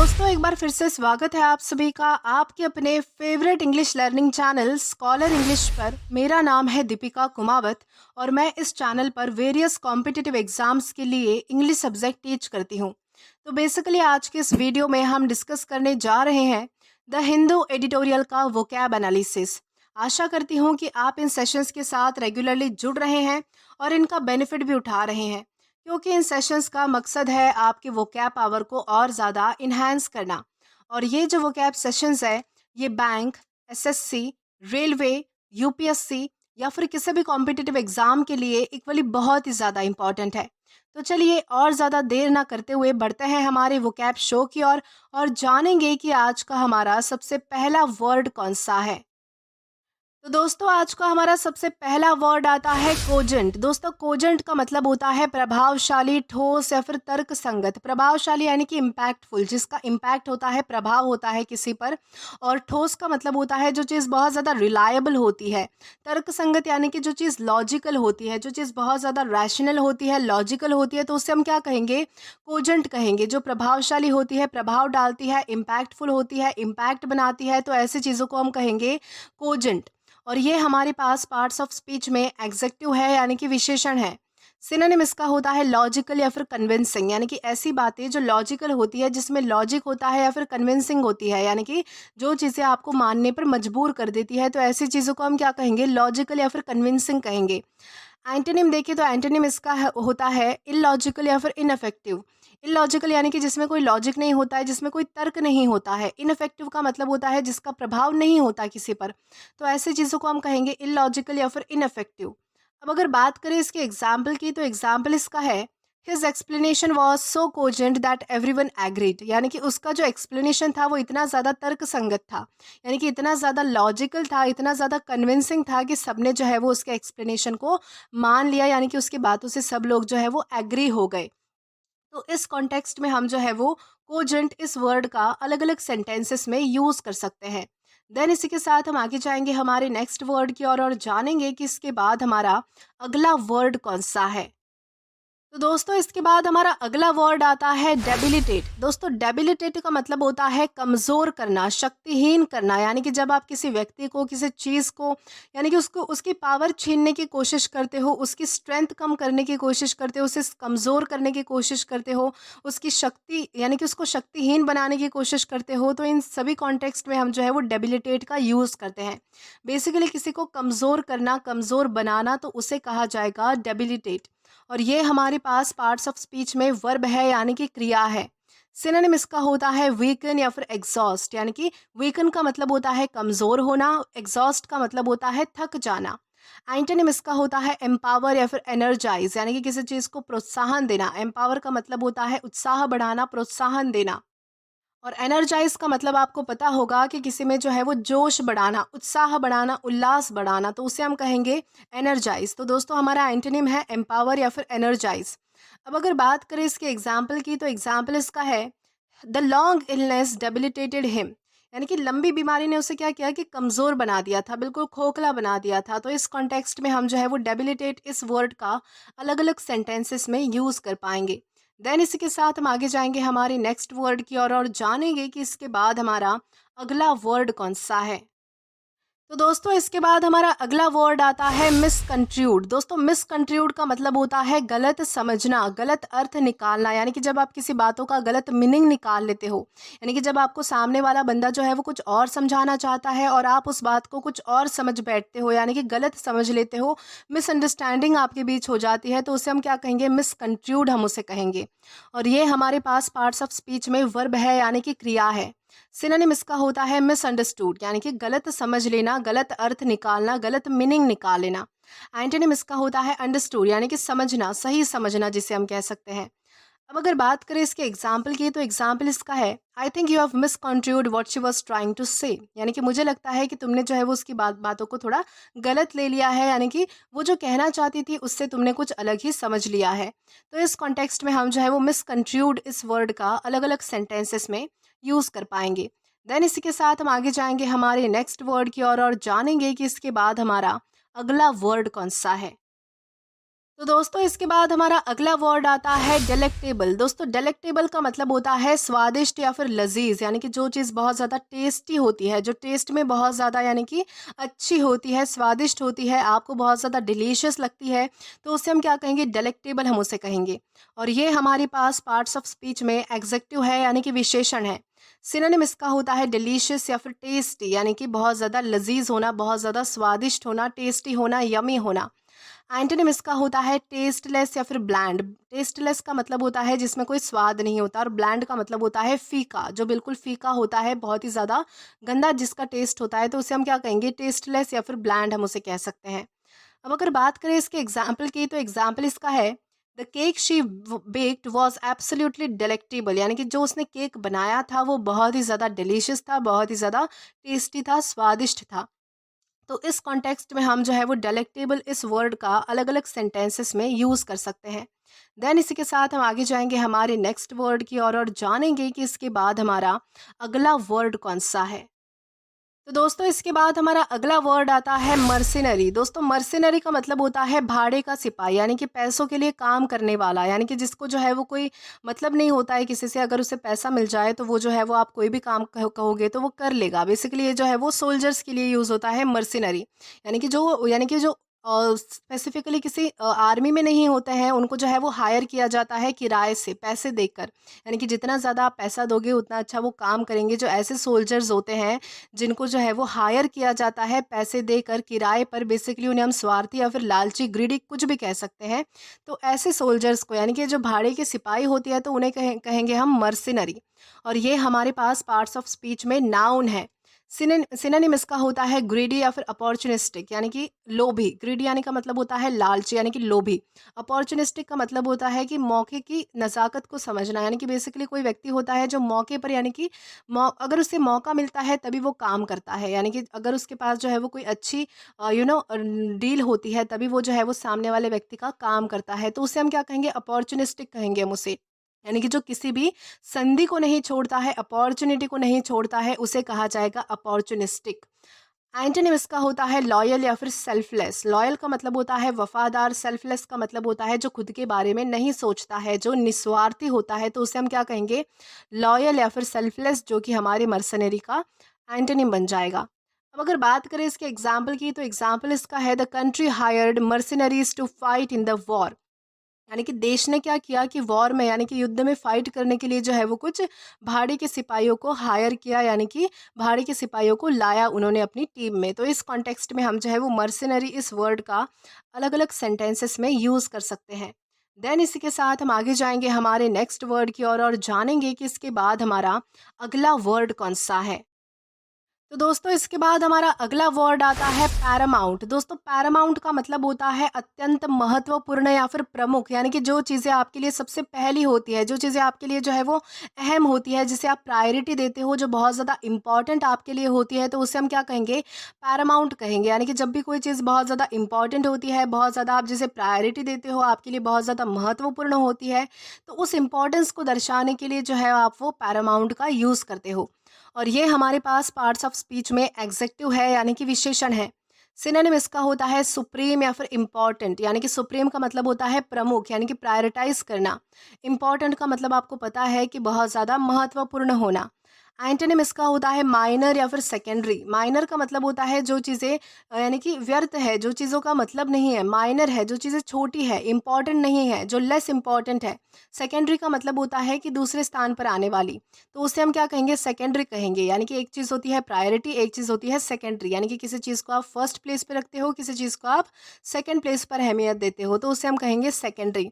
दोस्तों, एक बार फिर से स्वागत है आप सभी का आपके अपने favourite English learning channel scholar English पर। मेरा नाम है दीपिका कुमावत और मैं इस चैनल पर वेरियस कॉम्पिटिटिव एग्जाम्स के लिए इंग्लिश सब्जेक्ट टीच करती हूँ। तो बेसिकली आज के इस वीडियो में हम डिस्कस करने जा रहे हैं द हिंदू एडिटोरियल का वोकैब एनालिसिस। आशा करती हूँ कि आप इन सेशंस के साथ रेगुलरली जुड़ रहे हैं और इनका बेनिफिट भी उठा रहे हैं, क्योंकि इन सेशंस का मकसद है आपके वोकैब पावर को और ज़्यादा इन्हांस करना। और ये जो वोकैब सेशंस है, ये बैंक, एसएससी, रेलवे, यूपीएससी या फिर किसी भी कॉम्पिटिटिव एग्ज़ाम के लिए इक्वली बहुत ही ज़्यादा इम्पॉर्टेंट है। तो चलिए और ज़्यादा देर ना करते हुए बढ़ते हैं हमारे वोकैब शो की ओर और जानेंगे कि आज का हमारा सबसे पहला वर्ड कौन सा है। तो दोस्तों, आज का हमारा सबसे पहला वर्ड आता है कोजेंट। दोस्तों, कोजेंट का मतलब होता है प्रभावशाली, ठोस या फिर तर्क संगत। प्रभावशाली यानी कि इम्पैक्टफुल, जिसका इम्पैक्ट होता है, प्रभाव होता है किसी पर। और ठोस का मतलब होता है जो चीज़ बहुत ज़्यादा रिलायबल होती है। तर्क संगत यानी कि जो चीज़ लॉजिकल होती है, जो चीज़ बहुत ज़्यादा रैशनल होती है, लॉजिकल होती है, तो उससे हम क्या कहेंगे? कोजेंट कहेंगे। जो प्रभावशाली होती है, प्रभाव डालती है, इम्पैक्टफुल होती है, इम्पैक्ट बनाती है, तो ऐसी चीज़ों को हम कहेंगे कोजेंट। और ये हमारे पास पार्ट्स ऑफ स्पीच में एग्जेक्टिव है, यानी कि विशेषण है। सिनोनिम इसका होता है लॉजिकल या फिर कन्विंसिंग, यानी कि ऐसी बातें जो लॉजिकल होती है, जिसमें लॉजिक होता है, या फिर कन्विंसिंग होती है, यानी कि जो चीज़ें आपको मानने पर मजबूर कर देती है, तो ऐसी चीज़ों को हम क्या कहेंगे? लॉजिकल या फिर कन्विंसिंग कहेंगे। एंटोनिम देखें तो एंटोनिम इसका होता है इलॉजिकल या फिर इनफेक्टिव। इलॉजिकल यानी कि जिसमें कोई लॉजिक नहीं होता है, जिसमें कोई तर्क नहीं होता है। इनफेक्टिव का मतलब होता है जिसका प्रभाव नहीं होता किसी पर। तो ऐसी चीज़ों को हम कहेंगे इलॉजिकल या फिर इनफेक्टिव। अब अगर बात करें इसके एग्जाम्पल की, तो एग्जाम्पल इसका है his explanation was so cogent that everyone agreed, यानी कि उसका जो एक्सप्लेनेशन था वो इतना ज़्यादा तर्क संगत था, यानी कि इतना ज़्यादा लॉजिकल था, इतना ज़्यादा कन्विंसिंग था कि सबने जो है वो उसके एक्सप्लेनेशन को मान लिया, यानी कि उसकी बातों से सब लोग जो है वो एग्री हो गए। तो इस कॉन्टेक्स्ट में हम जो है वो कोजेंट इस वर्ड का अलग अलग सेंटेंसेस में यूज़ कर सकते हैं। देन इसी के साथ हम आगे जाएंगे हमारे नेक्स्ट वर्ड की और जानेंगे कि इसके बाद हमारा अगला वर्ड कौन सा है। तो दोस्तों, इसके बाद हमारा अगला वर्ड आता है डेबिलिटेट। दोस्तों, डेबिलिटेट का मतलब होता है कमज़ोर करना, शक्तिहीन करना, यानी कि जब आप किसी व्यक्ति को, किसी चीज़ को, यानी कि उसको, उसकी पावर छीनने की कोशिश करते हो, उसकी स्ट्रेंथ कम करने की कोशिश करते हो, उसे कमज़ोर करने की कोशिश करते हो, उसकी शक्ति यानी कि उसको शक्तिहीन बनाने की कोशिश करते हो, तो इन सभी कॉन्टेक्स्ट में हम जो है वो डेबिलिटेट का यूज़ करते हैं। बेसिकली किसी को कमज़ोर करना, कमज़ोर बनाना, तो उसे कहा जाएगा डेबिलिटेट। और ये हमारे पास पार्ट्स ऑफ स्पीच में वर्ब है, यानी कि क्रिया है। सिनोनिम इसका होता है वीकन या फिर एग्जॉस्ट, यानी कि वीकन का मतलब होता है कमज़ोर होना, एग्जॉस्ट का मतलब होता है थक जाना। एंटोनिम इसका होता है एम्पावर या फिर एनर्जाइज, यानी कि किसी चीज़ को प्रोत्साहन देना। एम्पावर का मतलब होता है उत्साह बढ़ाना, प्रोत्साहन देना। और एनर्जाइज का मतलब आपको पता होगा कि किसी में जो है वो जोश बढ़ाना, उत्साह बढ़ाना, उल्लास बढ़ाना, तो उसे हम कहेंगे एनर्जाइज। तो दोस्तों, हमारा एंटोनिम है एम्पावर या फिर एनर्जाइज। अब अगर बात करें इसके एग्जाम्पल की, तो एग्जाम्पल इसका है the long illness debilitated him, यानी कि लंबी बीमारी ने उसे क्या किया कि कमज़ोर बना दिया था, बिल्कुल खोखला बना दिया था। तो इस कॉन्टेक्स्ट में हम जो है वो डेबिलिटेट इस वर्ड का अलग अलग सेंटेंसेस में यूज़ कर पाएंगे। देन इसी के साथ हम आगे जाएंगे हमारे नेक्स्ट वर्ड की और जानेंगे कि इसके बाद हमारा अगला वर्ड कौन सा है। तो दोस्तों, इसके बाद हमारा अगला वर्ड आता है मिसकंट्रूड। दोस्तों, मिसकंट्रूड का मतलब होता है गलत समझना, गलत अर्थ निकालना, यानी कि जब आप किसी बातों का गलत मीनिंग निकाल लेते हो, यानी कि जब आपको सामने वाला बंदा जो है वो कुछ और समझाना चाहता है और आप उस बात को कुछ और समझ बैठते हो, यानी कि गलत समझ लेते हो, मिसअंडरस्टैंडिंग आपके बीच हो जाती है, तो उसे हम क्या कहेंगे? मिसकंट्रूड हम उसे कहेंगे। और ये हमारे पास पार्ट्स ऑफ स्पीच में वर्ब है, यानी कि क्रिया है। सिनोनिम इसका होता है मिसअंडरस्टूड, यानी कि गलत समझ लेना, गलत अर्थ निकालना, गलत मीनिंग निकाल लेना। एंटोनिम इसका होता है अंडरस्टूड, यानी कि समझना, सही समझना, जिसे हम कह सकते हैं। अब अगर बात करें इसके एग्जाम्पल की, तो एग्जाम्पल इसका है I think you have misconstrued what she was trying to say, यानी कि मुझे लगता है कि तुमने जो है वो उसकी बातों को थोड़ा गलत ले लिया है, यानी कि वो जो कहना चाहती थी उससे तुमने कुछ अलग ही समझ लिया है। तो इस कॉन्टेक्स्ट में हम जो है वो मिसकंट्रूड इस वर्ड का अलग अलग सेंटेंसेस में यूज़ कर पाएंगे। देन इसी के साथ हम आगे जाएंगे हमारे नेक्स्ट वर्ड की और जानेंगे कि इसके बाद हमारा अगला वर्ड कौन सा है। तो दोस्तों इसके बाद हमारा अगला वर्ड आता है डेलेक्टेबल। दोस्तों डेलेक्टेबल का मतलब होता है स्वादिष्ट या फिर लजीज, यानी कि जो चीज़ बहुत ज़्यादा टेस्टी होती है, जो टेस्ट में बहुत ज़्यादा यानी कि अच्छी होती है, स्वादिष्ट होती है, आपको बहुत ज़्यादा डिलीशियस लगती है, तो उससे हम क्या कहेंगे, डेलेक्टेबल हम उसे कहेंगे। और ये हमारे पास पार्ट्स ऑफ स्पीच में एग्जेक्टिव है, यानी कि विशेषण है। सिनोनिम इसका होता है डिलीशियस या फिर टेस्टी, यानी कि बहुत ज़्यादा लजीज होना, बहुत ज़्यादा स्वादिष्ट होना, टेस्टी होना, यमी होना। एंटोनिम इसका होता है टेस्टलेस या फिर ब्लैंड। टेस्टलेस का मतलब होता है जिसमें कोई स्वाद नहीं होता, और ब्लैंड का मतलब होता है फीका, जो बिल्कुल फीका होता है, बहुत ही ज़्यादा गंदा जिसका टेस्ट होता है, तो उसे हम क्या कहेंगे, टेस्टलेस या फिर ब्लैंड हम उसे कह सकते हैं। अब अगर बात करें इसके एग्जाम्पल की, तो एग्जाम्पल इसका है the cake she baked was absolutely delectable, यानी कि जो उसने केक बनाया था वो बहुत ही ज़्यादा डिलीशियस था, बहुत ही ज़्यादा टेस्टी था, स्वादिष्ट था। तो इस कॉन्टेक्स्ट में हम जो है वो डेलेक्टेबल इस वर्ड का अलग अलग सेंटेंसेस में यूज़ कर सकते हैं। देन इसी के साथ हम आगे जाएंगे हमारे नेक्स्ट वर्ड की और जानेंगे कि इसके बाद हमारा अगला वर्ड कौन सा है। तो दोस्तों इसके बाद हमारा अगला वर्ड आता है मर्सिनरी। दोस्तों मर्सिनरी का मतलब होता है भाड़े का सिपाही, यानी कि पैसों के लिए काम करने वाला, यानी कि जिसको जो है वो कोई मतलब नहीं होता है किसी से, अगर उसे पैसा मिल जाए तो वो जो है वो आप कोई भी काम कहोगे तो वो कर लेगा। बेसिकली ये जो है वो सोल्जर्स के लिए यूज़ होता है मर्सिनरी, यानी कि जो स्पेसिफिकली किसी आर्मी में नहीं होते हैं, उनको जो है वो हायर किया जाता है किराए से, पैसे देकर, यानी कि जितना ज़्यादा आप पैसा दोगे उतना अच्छा वो काम करेंगे। जो ऐसे सोल्जर्स होते हैं जिनको जो है वो हायर किया जाता है पैसे देकर किराए पर, बेसिकली उन्हें हम स्वार्थी या फिर लालची, ग्रीडी कुछ भी कह सकते हैं। तो ऐसे सोल्जर्स को, यानी कि जो भाड़े के सिपाही होती है, तो उन्हें कहेंगे हम मर्सिनरी। और ये हमारे पास पार्ट्स ऑफ स्पीच में नाउन है। सिनोनिम इसका होता है ग्रीडी या फिर अपॉर्चुनिस्टिक, यानी कि लोभी। ग्रीडी यानी का मतलब होता है लालची, यानी कि लोभी। अपॉर्चुनिस्टिक का मतलब होता है कि मौके की नज़ाकत को समझना, यानी कि बेसिकली कोई व्यक्ति होता है जो मौके पर, यानी कि अगर उसे मौका मिलता है तभी वो काम करता है, यानी कि अगर उसके पास जो है वो कोई अच्छी डील होती है तभी वो जो है वो सामने वाले व्यक्ति का काम करता है, तो उसे हम क्या कहेंगे, अपॉर्चुनिस्टिक कहेंगे हम उसे। यानी कि जो किसी भी संधि को नहीं छोड़ता है, अपॉर्चुनिटी को नहीं छोड़ता है, उसे कहा जाएगा अपॉर्चुनिस्टिक। एंटोनिम इसका होता है लॉयल या फिर सेल्फलेस। लॉयल का मतलब होता है वफादार, सेल्फलेस का मतलब होता है जो खुद के बारे में नहीं सोचता है, जो निस्वार्थी होता है, तो उसे हम क्या कहेंगे, लॉयल या फिर सेल्फलेस, जो कि हमारे मर्सनरी का एंटोनिम बन जाएगा। अब अगर बात करें इसके एग्जाम्पल की, तो एग्जाम्पल इसका है the country hired mercenaries to fight in the war. यानी कि देश ने क्या किया कि वॉर में, यानी कि युद्ध में फाइट करने के लिए जो है वो कुछ भाड़े के सिपाहियों को हायर किया, यानी कि भाड़े के सिपाहियों को लाया उन्होंने अपनी टीम में। तो इस कॉन्टेक्स्ट में हम जो है वो मर्सिनरी इस वर्ड का अलग अलग सेंटेंसेस में यूज़ कर सकते हैं। देन इसी के साथ हम आगे जाएंगे हमारे नेक्स्ट वर्ड की और जानेंगे कि इसके बाद हमारा अगला वर्ड कौन सा है। तो दोस्तों इसके बाद हमारा अगला वर्ड आता है पैरामाउंट। दोस्तों पैरामाउंट का मतलब होता है अत्यंत महत्वपूर्ण या फिर प्रमुख, यानी कि जो चीज़ें आपके लिए सबसे पहली होती है, जो चीज़ें आपके लिए जो है वो अहम होती है, जिसे आप प्रायोरिटी देते हो, जो बहुत ज़्यादा इंपॉर्टेंट आपके लिए होती है, तो उसे हम क्या कहेंगे, पैरामाउंट कहेंगे। यानी कि जब भी कोई चीज़ बहुत ज़्यादा इंपॉर्टेंट होती है, बहुत ज़्यादा आप जिसे प्रायोरिटी देते हो, आपके लिए बहुत ज़्यादा महत्वपूर्ण होती है, तो उस इम्पोर्टेंस को दर्शाने के लिए जो है आप वो पैरामाउंट का यूज़ करते हो। और ये हमारे पास पार्ट्स ऑफ स्पीच में एग्जेक्टिव है, यानी कि विशेषण है। सिनोनिम इसका होता है सुप्रीम या फिर इम्पॉर्टेंट। यानी कि सुप्रीम का मतलब होता है प्रमुख, यानी कि प्रायोरिटाइज करना। इम्पॉर्टेंट का मतलब आपको पता है कि बहुत ज़्यादा महत्वपूर्ण होना। एंटोनिम इसका होता है माइनर या फिर सेकेंडरी। माइनर का मतलब होता है जो चीज़ें यानी कि व्यर्थ है, जो चीज़ों का मतलब नहीं है। माइनर है जो चीज़ें छोटी है, इंपॉर्टेंट नहीं है, जो लेस इंपॉर्टेंट है। सेकेंडरी का मतलब होता है कि दूसरे स्थान पर आने वाली, तो उसे हम क्या कहेंगे, सेकेंडरी कहेंगे। यानी कि एक चीज़ होती है प्रायोरिटी, एक चीज़ होती है सेकेंडरी, यानी कि किसी चीज़ को आप फर्स्ट प्लेस पे रखते हो, किसी चीज़ को आप सेकेंड प्लेस पर अहमियत देते हो, तो उसे हम कहेंगे सेकेंडरी।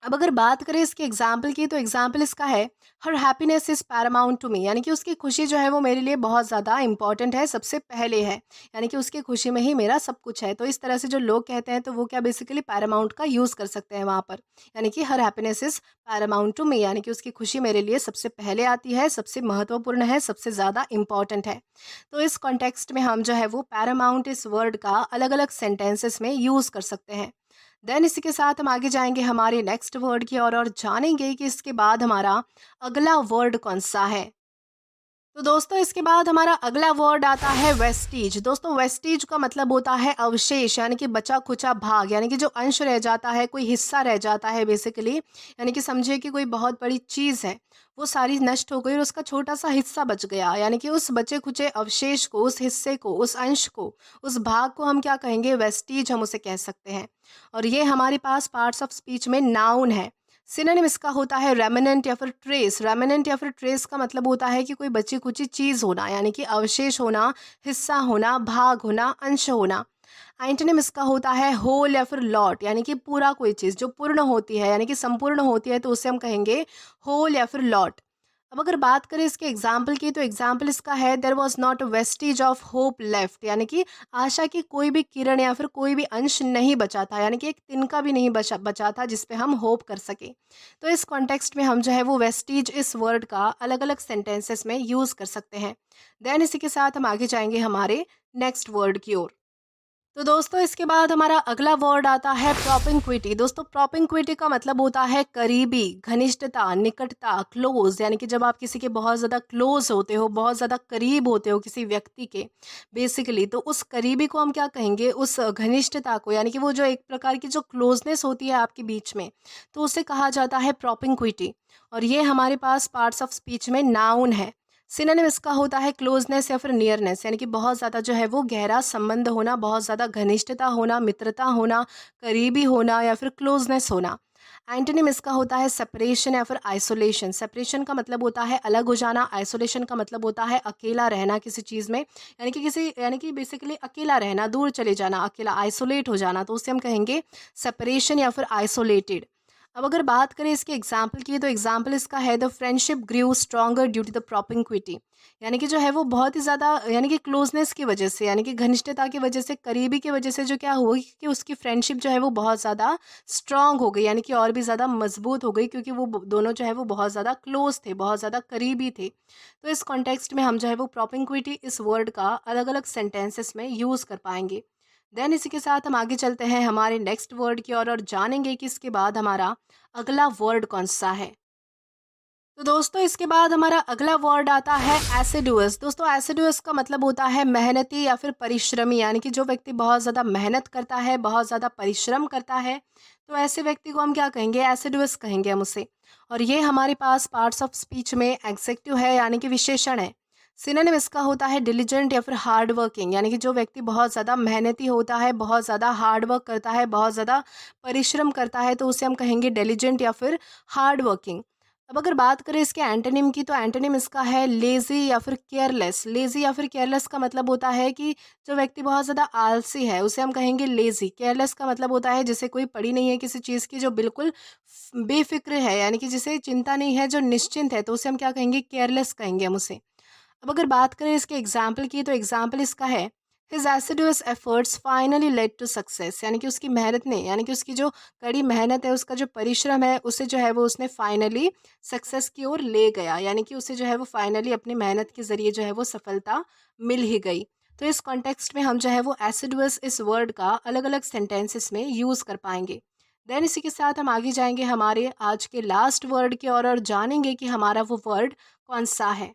अब अगर बात करें इसके एग्जाम्पल की, तो एग्जाम्पल इसका है her happiness is paramount to me. यानी कि उसकी खुशी जो है वो मेरे लिए बहुत ज़्यादा इंपॉर्टेंट है, सबसे पहले है, यानी कि उसकी खुशी में ही मेरा सब कुछ है। तो इस तरह से जो लोग कहते हैं तो वो क्या बेसिकली पैरामाउंट का यूज़ कर सकते हैं वहाँ पर। यानी कि her happiness is paramount to me, यानी कि उसकी खुशी मेरे लिए सबसे पहले आती है, सबसे महत्वपूर्ण है, सबसे ज़्यादा इंपॉर्टेंट है। तो इस कॉन्टेक्स्ट में हम जो है वो पैरामाउंट इस वर्ड का अलग अलग सेंटेंसेस में यूज़ कर सकते हैं। देन इसी के साथ हम आगे जाएंगे हमारे नेक्स्ट वर्ड की और जानेंगे कि इसके बाद हमारा अगला वर्ड कौन सा है। तो दोस्तों इसके बाद हमारा अगला वर्ड आता है वेस्टीज। दोस्तों वेस्टीज का मतलब होता है अवशेष, यानी कि बचा खुचा भाग, यानी कि जो अंश रह जाता है, कोई हिस्सा रह जाता है बेसिकली। यानी कि समझिए कि कोई बहुत बड़ी चीज़ है, वो सारी नष्ट हो गई और उसका छोटा सा हिस्सा बच गया, यानी कि उस बचे खुचे अवशेष को, उस हिस्से को, उस अंश को, उस भाग को हम क्या कहेंगे? वेस्टीज हम उसे कह सकते हैं। और ये हमारे पास पार्ट्स ऑफ स्पीच में नाउन है। सिनोनिम इसका होता है रेमिनेंट या फिर ट्रेस। रेमिनेंट या फिर ट्रेस का मतलब होता है कि कोई बची कुची चीज़ होना, यानी कि अवशेष होना, हिस्सा होना, भाग होना, अंश होना। एंटोनिम इसका होता है होल या फिर लॉट, यानी कि पूरा कोई चीज़ जो पूर्ण होती है, यानी कि संपूर्ण होती है, तो उसे हम कहेंगे होल या फिर लॉट। अब अगर बात करें इसके एग्जाम्पल की, तो एग्जाम्पल इसका है there was not a vestige of hope left, यानी कि आशा की कोई भी किरण या फिर कोई भी अंश नहीं बचा था, यानी कि एक तिनका भी नहीं बचा बचा था जिस पे हम होप कर सके। तो इस कॉन्टेक्स्ट में हम जो है वो वेस्टिज इस वर्ड का अलग अलग सेंटेंसेस में यूज़ कर सकते हैं। देन इसी के साथ हम आगे जाएंगे हमारे नेक्स्ट वर्ड की ओर। तो दोस्तों इसके बाद हमारा अगला वर्ड आता है प्रोपिंक्विटी। दोस्तों प्रोपिंक्विटी का मतलब होता है करीबी, घनिष्ठता, निकटता, क्लोज, यानी कि जब आप किसी के बहुत ज़्यादा क्लोज होते हो, बहुत ज़्यादा करीब होते हो किसी व्यक्ति के बेसिकली, तो उस करीबी को हम क्या कहेंगे? उस घनिष्ठता को, यानी कि वो जो एक प्रकार की जो क्लोजनेस होती है आपके बीच में, तो उसे कहा जाता है प्रोपिंक्विटी। और ये हमारे पास पार्ट्स ऑफ स्पीच में नाउन है। सिनोनिम इसका होता है क्लोजनेस या फिर नियरनेस, यानी कि बहुत ज़्यादा जो है वो गहरा संबंध होना, बहुत ज़्यादा घनिष्ठता होना, मित्रता होना, करीबी होना या फिर क्लोजनेस होना। एंटोनिम इसका होता है सेपरेशन या फिर आइसोलेशन। सेपरेशन का मतलब होता है अलग हो जाना, आइसोलेशन का मतलब होता है अकेला रहना किसी चीज़ में, यानी कि बेसिकली अकेला रहना, दूर चले जाना, अकेला आइसोलेट हो जाना, तो उसे हम कहेंगे सेपरेशन या फिर आइसोलेटेड। अब अगर बात करें इसके एग्जाम्पल की, तो एग्जाम्पल इसका है the friendship grew stronger due to the propinquity, यानी कि जो है वो बहुत ही ज़्यादा, यानी कि क्लोजनेस की वजह से, यानी कि घनिष्ठता की वजह से, करीबी की वजह से जो क्या हुआ कि उसकी फ्रेंडशिप जो है वो बहुत ज़्यादा स्ट्रांग हो गई, यानी कि और भी ज़्यादा मजबूत हो गई, क्योंकि वो दोनों जो है वो बहुत ज़्यादा क्लोज थे, बहुत ज़्यादा करीबी थे। तो इस कॉन्टेक्स्ट में हम जो है वो प्रोपिंक्विटी इस वर्ड का अलग अलग सेंटेंसेस में यूज़ कर पाएंगे। देन इसी के साथ हम आगे चलते हैं हमारे नेक्स्ट वर्ड की ओर और जानेंगे कि इसके बाद हमारा अगला वर्ड कौन सा है। तो दोस्तों इसके बाद हमारा अगला वर्ड आता है एसिडुअस। दोस्तों एसिडुअस का मतलब होता है मेहनती या फिर परिश्रमी, यानी कि जो व्यक्ति बहुत ज़्यादा मेहनत करता है, बहुत ज़्यादा परिश्रम करता है, तो ऐसे व्यक्ति को हम क्या कहेंगे? एसिडुअस कहेंगे हम उसे। और ये हमारे पास पार्ट्स ऑफ स्पीच में एग्जेक्टिव है, यानी कि विशेषण है। सिनोनिम इसका होता है डिलिजेंट या फिर हार्ड वर्किंग, यानी कि जो व्यक्ति बहुत ज़्यादा मेहनती होता है, बहुत ज़्यादा हार्ड वर्क करता है, बहुत ज़्यादा परिश्रम करता है, तो उसे हम कहेंगे डिलिजेंट या फिर हार्ड वर्किंग। अब अगर बात करें इसके एंटोनिम की, तो एंटोनिम इसका है लेज़ी या फिर केयरलेस। लेज़ी या फिर केयरलेस का मतलब होता है कि जो व्यक्ति बहुत ज़्यादा आलसी है, उसे हम कहेंगे लेज़ी। केयरलेस का मतलब होता है जिसे कोई पड़ी नहीं है किसी चीज़ की, जो बिल्कुल बेफिक्र है, यानी कि जिसे चिंता नहीं है, जो निश्चिंत है, तो उसे हम क्या कहेंगे? केयरलेस कहेंगे हम उसे। अब अगर बात करें इसके एग्जाम्पल की, तो एग्जाम्पल इसका है his assiduous efforts finally led to success, यानी कि उसकी मेहनत ने, यानी कि उसकी जो कड़ी मेहनत है, उसका जो परिश्रम है, उसे जो है वो उसने फाइनली सक्सेस की ओर ले गया, यानी कि उसे जो है वो फाइनली अपनी मेहनत के ज़रिए जो है वो सफलता मिल ही गई। तो इस कॉन्टेक्स्ट में हम जो है वो एसिडुअस इस वर्ड का अलग अलग सेंटेंसेस में यूज़ कर पाएंगे। देन इसी के साथ हम आगे जाएंगे हमारे आज के लास्ट वर्ड की ओर और जानेंगे कि हमारा वो वर्ड कौन सा है।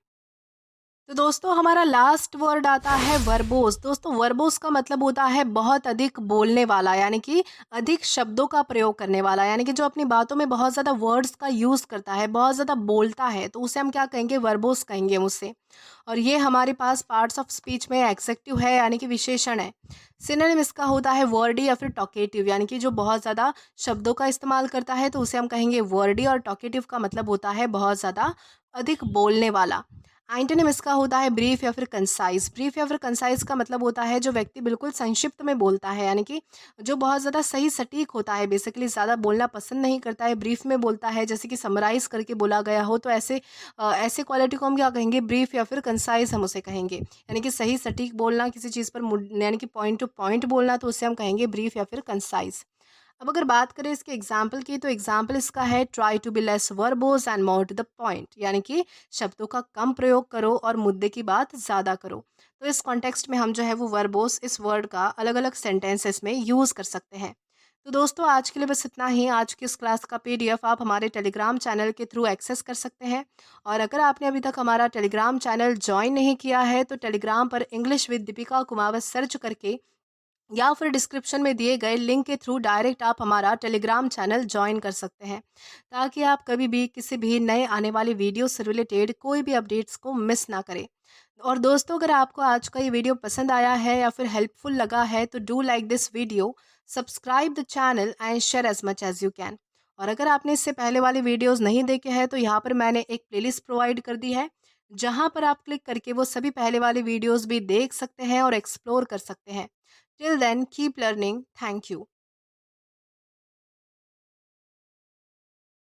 तो दोस्तों हमारा लास्ट वर्ड आता है वर्बोस। दोस्तों वर्बोस का मतलब होता है बहुत अधिक बोलने वाला, यानी कि अधिक शब्दों का प्रयोग करने वाला, यानी कि जो अपनी बातों में बहुत ज़्यादा वर्ड्स का यूज़ करता है, बहुत ज़्यादा बोलता है, तो उसे हम क्या कहेंगे? वर्बोस कहेंगे हम उसे। और ये हमारे पास पार्ट्स ऑफ स्पीच में एग्जेक्टिव है, यानी कि विशेषण है। सिनोनिम इसका होता है वर्डी या फिर टॉकेटिव, यानी कि जो बहुत ज़्यादा शब्दों का इस्तेमाल करता है, तो उसे हम कहेंगे वर्डी। और टॉकेटिव का मतलब होता है बहुत ज़्यादा अधिक बोलने वाला। एंटोनिम इसका होता है ब्रीफ या फिर कंसाइज। ब्रीफ या फिर कंसाइज का मतलब होता है जो व्यक्ति बिल्कुल संक्षिप्त में बोलता है, यानी कि जो बहुत ज़्यादा सही सटीक होता है, बेसिकली ज़्यादा बोलना पसंद नहीं करता है, ब्रीफ में बोलता है, जैसे कि समराइज करके बोला गया हो, तो ऐसे क्वालिटी को हम क्या कहेंगे? ब्रीफ या फिर कंसाइज हम उसे कहेंगे, यानी कि सही सटीक बोलना, किसी चीज़ पर यानी कि पॉइंट टू पॉइंट बोलना, तो उसे हम कहेंगे ब्रीफ या फिर कंसाइज। अब अगर बात करें इसके एग्जाम्पल की, तो एग्जाम्पल इसका है try to be less verbose and more to the point, यानी कि शब्दों का कम प्रयोग करो और मुद्दे की बात ज़्यादा करो। तो इस कॉन्टेक्स्ट में हम जो है वो वर्बोस इस वर्ड का अलग अलग सेंटेंसेस में यूज़ कर सकते हैं। तो दोस्तों आज के लिए बस इतना ही। आज की इस क्लास का पीडीएफ आप हमारे टेलीग्राम चैनल के थ्रू एक्सेस कर सकते हैं। और अगर आपने अभी तक हमारा टेलीग्राम चैनल ज्वाइन नहीं किया है तो टेलीग्राम पर English with Deepika Kumawat search करके या फिर डिस्क्रिप्शन में दिए गए लिंक के थ्रू डायरेक्ट आप हमारा टेलीग्राम चैनल ज्वाइन कर सकते हैं, ताकि आप कभी भी किसी भी नए आने वाली वीडियो से रिलेटेड कोई भी अपडेट्स को मिस ना करें। और दोस्तों अगर आपको आज का ये वीडियो पसंद आया है या फिर हेल्पफुल लगा है तो do like this video, subscribe the channel and share as much as you can. और अगर आपने इससे पहले वाले वीडियोस नहीं देखे हैं तो यहाँ पर मैंने एक प्लेलिस्ट प्रोवाइड कर दी है, जहाँ पर आप क्लिक करके वो सभी पहले वाले वीडियोस भी देख सकते हैं और एक्सप्लोर कर सकते हैं। Till then, keep learning. Thank you.